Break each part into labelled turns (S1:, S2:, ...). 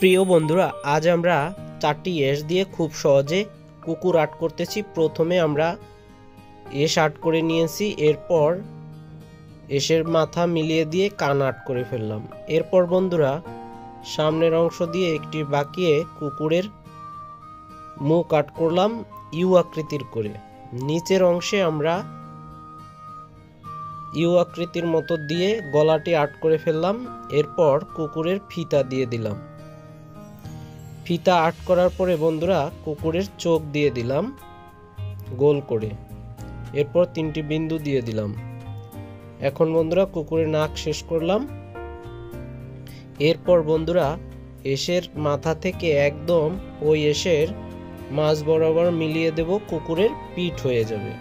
S1: প্রিয় বন্ধুরা, আজ আমরা 4টি এস দিয়ে খুব সহজে কুকুর আর্ট করতেছি। প্রথমে আমরা এস আর্ট করে নিয়েছি, এরপর এসের মাথা মিলিয়ে দিয়ে কান আর্ট করে ফেললাম। এরপর বন্ধুরা সামনের অংশ দিয়ে একটি বাঁকিয়ে কুকুরের মুখ আর্ট করলাম ইউ আকৃতির করে। নিচের অংশে আমরা ইউ আকৃতির মতো দিয়ে গলাটি আর্ট করে ফেললাম। এরপর কুকুরের ফিতা দিয়ে দিলাম। ফিতা আর্ট করার পরে বন্ধুরা কুকুরের চোখ দিয়ে দিলাম গোল করে। এরপর 3টি বিন্দু দিয়ে দিলাম। এখন বন্ধুরা কুকুরের নাক শেষ করলাম। এরপর বন্ধুরা এসের মাথা থেকে একদম ওই এসের মাঝ বরাবর মিলিয়ে দেব, কুকুরের পিঠ হয়ে যাবে।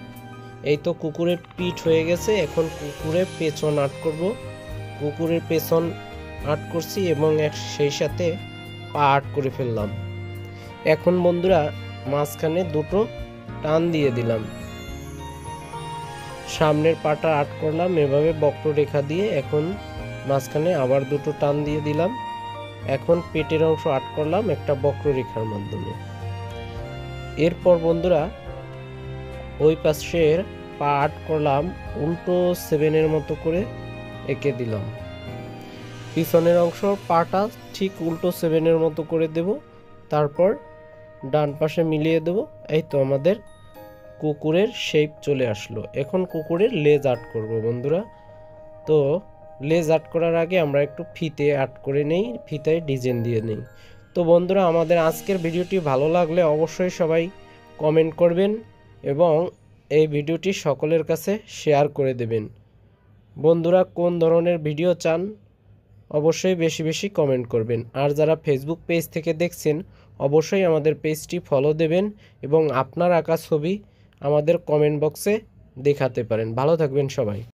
S1: এই তো কুকুরের পিঠ হয়ে গেছে। এখন কুকুরের পেছন আর্ট করব। কুকুরের পেছন আর্ট করছি এবং সেই সাথে পা আর্ট করে ফেললাম। এখন বন্ধুরা মাঝখানে দুটো টান দিয়ে দিলাম। সামনের পাটা আর্ট করলাম এভাবে বক্ররেখা দিয়ে। এখন মাঝখানে আবার দুটো টান দিয়ে দিলাম। এখন পেটের অংশ আর্ট করলাম একটা বক্ররেখার মাধ্যমে। এরপর বন্ধুরা ওই পাশের পা আর্ট করলাম উল্টো 7-এর মতো করে এঁকে দিলাম। পিছনের অংশ পাটা ঠিক উল্টো 7-এর মতো করে দেব। তারপর ডান পাশে মিলিয়ে দেব। এই তো আমাদের কুকুরের শেপ চলে আসলো। এখন কুকুরের লেজ আর্ট করব বন্ধুরা। তো লেজ আর্ট করার আগে আমরা একটু ফিতে আর্ট করে নেই, ফিতায় ডিজাইন দিয়ে নেই। তো বন্ধুরা আমাদের আজকের ভিডিওটি ভালো লাগলে অবশ্যই সবাই কমেন্ট করবেন এবং এই ভিডিওটি সকলের কাছে শেয়ার করে দেবেন। বন্ধুরা কোন ধরনের ভিডিও চান অবশ্যই বেশি বেশি কমেন্ট করবেন। আর যারা ফেসবুক পেজ থেকে দেখছেন অবশ্যই আমাদের পেজটি ফলো দেবেন এবং আপনার আঁকা ছবি আমাদের কমেন্ট বক্সে দেখাতে পারেন। ভালো থাকবেন সবাই।